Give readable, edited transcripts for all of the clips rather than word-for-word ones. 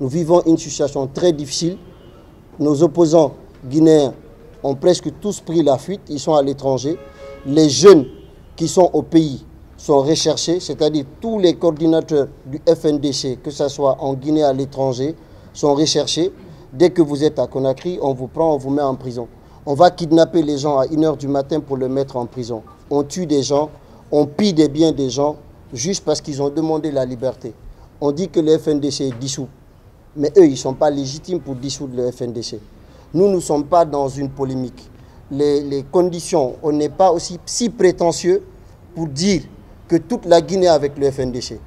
Nous vivons une situation très difficile. Nos opposants guinéens ont presque tous pris la fuite, ils sont à l'étranger. Les jeunes qui sont au pays sont recherchés, c'est-à-dire tous les coordinateurs du FNDC, que ce soit en Guinée à l'étranger, sont recherchés. Dès que vous êtes à Conakry, on vous prend, on vous met en prison. On va kidnapper les gens à 1 h du matin pour les mettre en prison. On tue des gens, on pille des biens des gens, juste parce qu'ils ont demandé la liberté. On dit que le FNDC est dissous. Mais eux, ils ne sont pas légitimes pour dissoudre le FNDC. Nous ne sommes pas dans une polémique. Les conditions, on n'est pas aussi si prétentieux pour dire que toute la Guinée est avec le FNDC.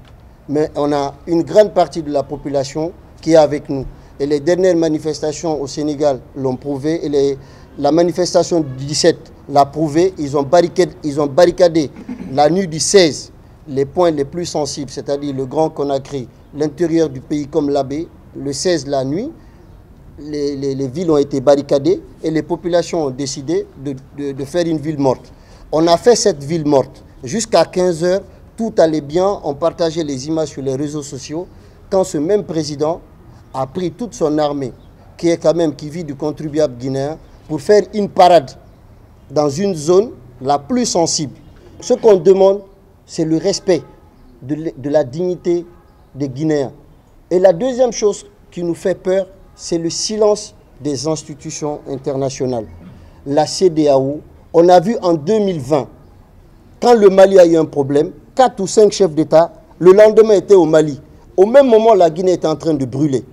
Mais on a une grande partie de la population qui est avec nous. Et les dernières manifestations au Sénégal l'ont prouvé. Et la manifestation du 17 l'a prouvé. Ils ont barricadé la nuit du 16 les points les plus sensibles, c'est-à-dire le Grand Conakry, l'intérieur du pays comme l'Abbé. Le 16 la nuit, les villes ont été barricadées et les populations ont décidé de faire une ville morte. On a fait cette ville morte. Jusqu'à 15 h, tout allait bien. On partageait les images sur les réseaux sociaux. Quand ce même président a pris toute son armée, qui vit du contribuable guinéen, pour faire une parade dans une zone la plus sensible. Ce qu'on demande, c'est le respect de la dignité des Guinéens. Et la deuxième chose qui nous fait peur, c'est le silence des institutions internationales. La CEDEAO, on a vu en 2020, quand le Mali a eu un problème, 4 ou 5 chefs d'État, le lendemain étaient au Mali. Au même moment, la Guinée était en train de brûler.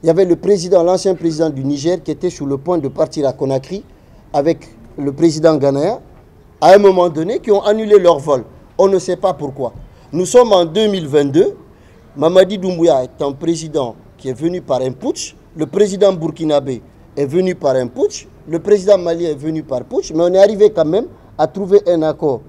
Il y avait le président, l'ancien président du Niger, qui était sur le point de partir à Conakry avec le président ghanéen, à un moment donné, qui ont annulé leur vol. On ne sait pas pourquoi. Nous sommes en 2022. Mamadi Doumbouya est un président qui est venu par un putsch. Le président burkinabé est venu par un putsch. Le président malien est venu par putsch. Mais on est arrivé quand même à trouver un accord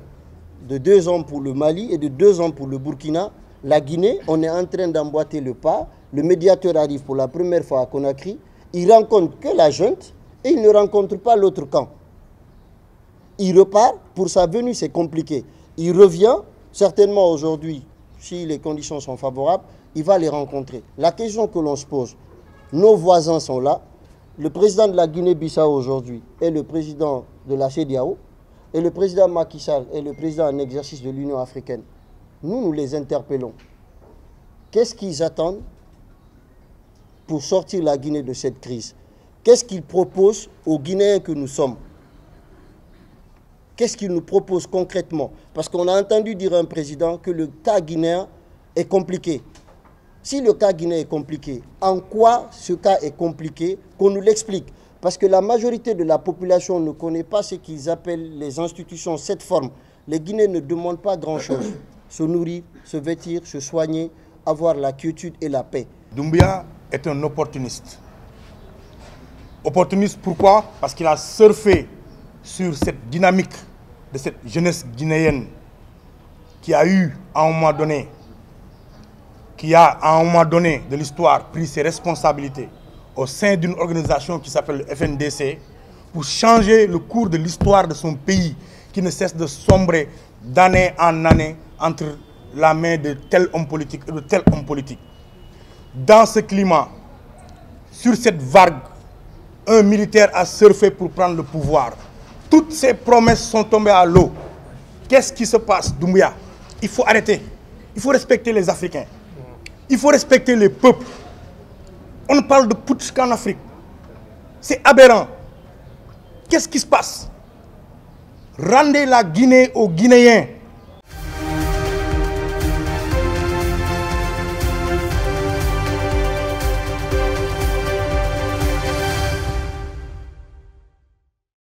de 2 ans pour le Mali et de 2 ans pour le Burkina. La Guinée, on est en train d'emboîter le pas. Le médiateur arrive pour la première fois à Conakry. Il rencontre que la junte et il ne rencontre pas l'autre camp. Il repart. Pour sa venue, c'est compliqué. Il revient, certainement aujourd'hui, si les conditions sont favorables, il va les rencontrer. La question que l'on se pose, nos voisins sont là. Le président de la Guinée-Bissau aujourd'hui est le président de la CEDEAO et le président Macky Sall est le président en exercice de l'Union africaine. Nous les interpellons. Qu'est-ce qu'ils attendent pour sortir la Guinée de cette crise? Qu'est-ce qu'ils proposent aux Guinéens que nous sommes? Qu'est-ce qu'ils nous proposent concrètement? Parce qu'on a entendu dire à un président que le cas guinéen est compliqué. Si le cas guinéen est compliqué, en quoi ce cas est compliqué? Qu'on nous l'explique. Parce que la majorité de la population ne connaît pas ce qu'ils appellent les institutions, cette forme. Les Guinéens ne demandent pas grand-chose. Se nourrir, se vêtir, se soigner, avoir la quiétude et la paix. Doumbouya est un opportuniste. Opportuniste pourquoi? Parce qu'il a surfé sur cette dynamique de cette jeunesse guinéenne qui a eu à un moment donné, de l'histoire pris ses responsabilités au sein d'une organisation qui s'appelle le FNDC pour changer le cours de l'histoire de son pays qui ne cesse de sombrer d'année en année entre la main de tel homme politique et de tel homme politique. Dans ce climat, sur cette vague, un militaire a surfé pour prendre le pouvoir. Toutes ces promesses sont tombées à l'eau. Qu'est-ce qui se passe, Doumbouya? Il faut arrêter. Il faut respecter les Africains. Il faut respecter les peuples. On ne parle de putsch qu'en Afrique. C'est aberrant. Qu'est-ce qui se passe? Rendez la Guinée aux Guinéens.